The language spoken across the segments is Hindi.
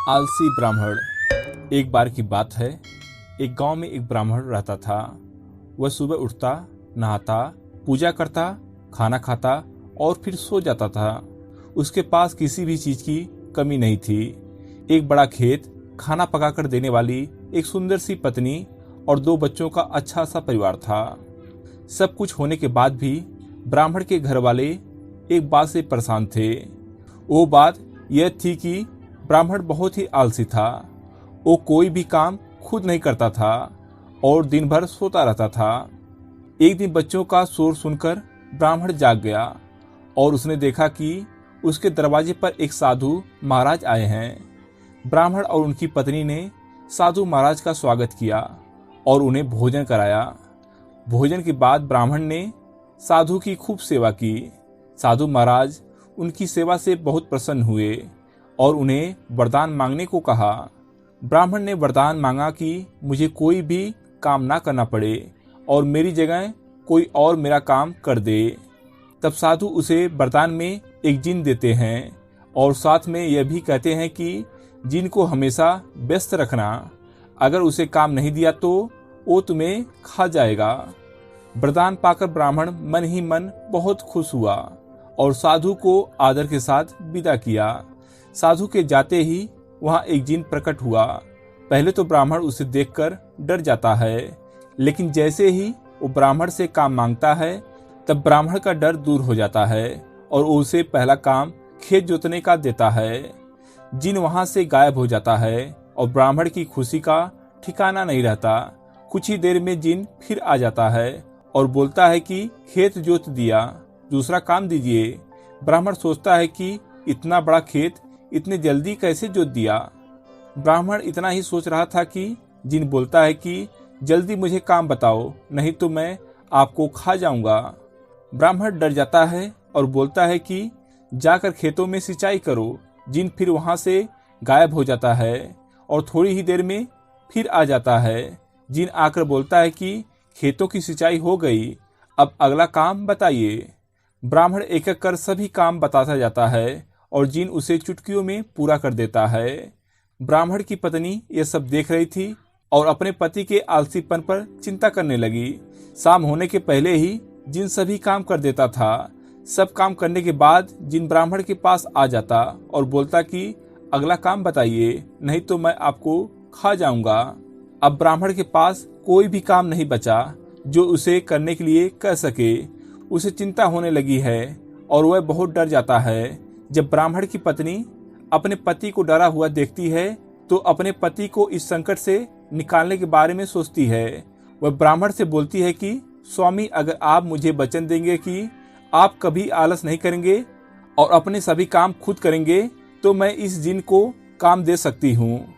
आलसी ब्राह्मण। एक बार की बात है, एक गांव में एक ब्राह्मण रहता था। वह सुबह उठता, नहाता, पूजा करता, खाना खाता और फिर सो जाता था। उसके पास किसी भी चीज की कमी नहीं थी। एक बड़ा खेत, खाना पकाकर देने वाली एक सुंदर सी पत्नी और 2 बच्चों का अच्छा सा परिवार था। सब कुछ होने के बाद भी ब्राह्मण के घर वाले एक बात से परेशान थे। वो बात यह थी कि ब्राह्मण बहुत ही आलसी था। वो कोई भी काम खुद नहीं करता था और दिन भर सोता रहता था। एक दिन बच्चों का शोर सुनकर ब्राह्मण जाग गया और उसने देखा कि उसके दरवाजे पर एक साधु महाराज आए हैं। ब्राह्मण और उनकी पत्नी ने साधु महाराज का स्वागत किया और उन्हें भोजन कराया। भोजन के बाद ब्राह्मण ने साधु की खूब सेवा की। साधु महाराज उनकी सेवा से बहुत प्रसन्न हुए और उन्हें वरदान मांगने को कहा। ब्राह्मण ने वरदान मांगा कि मुझे कोई भी काम ना करना पड़े और मेरी जगह कोई और मेरा काम कर दे। तब साधु उसे वरदान में एक जिन देते हैं और साथ में यह भी कहते हैं कि जिन को हमेशा व्यस्त रखना, अगर उसे काम नहीं दिया तो वो तुम्हें खा जाएगा। वरदान पाकर ब्राह्मण मन ही मन बहुत खुश हुआ और साधु को आदर के साथ विदा किया। साधु के जाते ही वहां एक जिन प्रकट हुआ। पहले तो ब्राह्मण उसे देखकर डर जाता है, लेकिन जैसे ही वो ब्राह्मण से काम मांगता है तब ब्राह्मण का डर दूर हो जाता है और उसे पहला काम खेत जोतने का देता है। जिन वहां से गायब हो जाता है और ब्राह्मण की खुशी का ठिकाना नहीं रहता। कुछ ही देर में जिन फिर आ जाता है और बोलता है कि खेत जोत दिया, दूसरा काम दीजिए। ब्राह्मण सोचता है कि इतना बड़ा खेत इतने जल्दी कैसे जोत दिया। ब्राह्मण इतना ही सोच रहा था कि जिन बोलता है कि जल्दी मुझे काम बताओ, नहीं तो मैं आपको खा जाऊंगा। ब्राह्मण डर जाता है और बोलता है कि जाकर खेतों में सिंचाई करो। जिन फिर वहां से गायब हो जाता है और थोड़ी ही देर में फिर आ जाता है। जिन आकर बोलता है कि खेतों की सिंचाई हो गई, अब अगला काम बताइए। ब्राह्मण एक एक कर सभी काम बताता जाता है और जिन उसे चुटकियों में पूरा कर देता है। ब्राह्मण की पत्नी यह सब देख रही थी और अपने पति के आलसीपन पर चिंता करने लगी। शाम होने के पहले ही जिन सभी काम कर देता था। सब काम करने के बाद जिन ब्राह्मण के पास आ जाता और बोलता कि अगला काम बताइए, नहीं तो मैं आपको खा जाऊंगा। अब ब्राह्मण के पास कोई भी काम नहीं बचा जो उसे करने के लिए कह सके। उसे चिंता होने लगी है और वह बहुत डर जाता है। जब ब्राह्मण की पत्नी अपने पति को डरा हुआ देखती है तो अपने पति को इस संकट से निकालने के बारे में सोचती है। वह ब्राह्मण से बोलती है कि स्वामी, अगर आप मुझे वचन देंगे कि आप कभी आलस नहीं करेंगे और अपने सभी काम खुद करेंगे तो मैं इस जिन को काम दे सकती हूँ।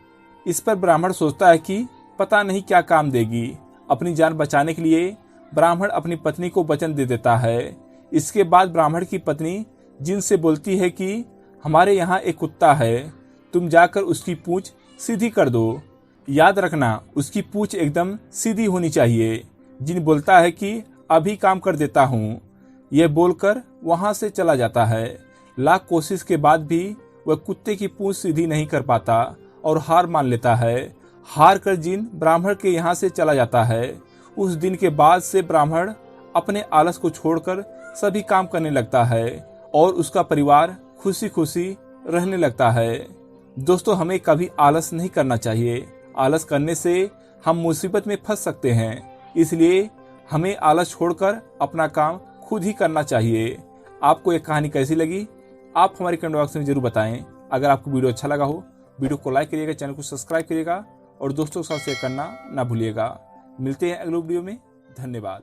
इस पर ब्राह्मण सोचता है कि पता नहीं क्या काम देगी। अपनी जान बचाने के लिए ब्राह्मण अपनी पत्नी को वचन दे देता है। इसके बाद ब्राह्मण की पत्नी जिन से बोलती है कि हमारे यहाँ एक कुत्ता है, तुम जाकर उसकी पूंछ सीधी कर दो। याद रखना, उसकी पूंछ एकदम सीधी होनी चाहिए। जिन बोलता है कि अभी काम कर देता हूँ। यह बोलकर वहां से चला जाता है। लाख कोशिश के बाद भी वह कुत्ते की पूंछ सीधी नहीं कर पाता और हार मान लेता है। हार कर जिन ब्राह्मण के यहाँ से चला जाता है। उस दिन के बाद से ब्राह्मण अपने आलस को छोड़कर सभी काम करने लगता है और उसका परिवार खुशी खुशी रहने लगता है। दोस्तों, हमें कभी आलस नहीं करना चाहिए। आलस करने से हम मुसीबत में फंस सकते हैं। इसलिए हमें आलस छोड़कर अपना काम खुद ही करना चाहिए। आपको ये कहानी कैसी लगी, आप हमारे कमेंट बॉक्स में जरूर बताएं। अगर आपको वीडियो अच्छा लगा हो, वीडियो को लाइक करिएगा, चैनल को सब्सक्राइब करिएगा और दोस्तों के साथ शेयर करना ना भूलिएगा। मिलते हैं अगले वीडियो में। धन्यवाद।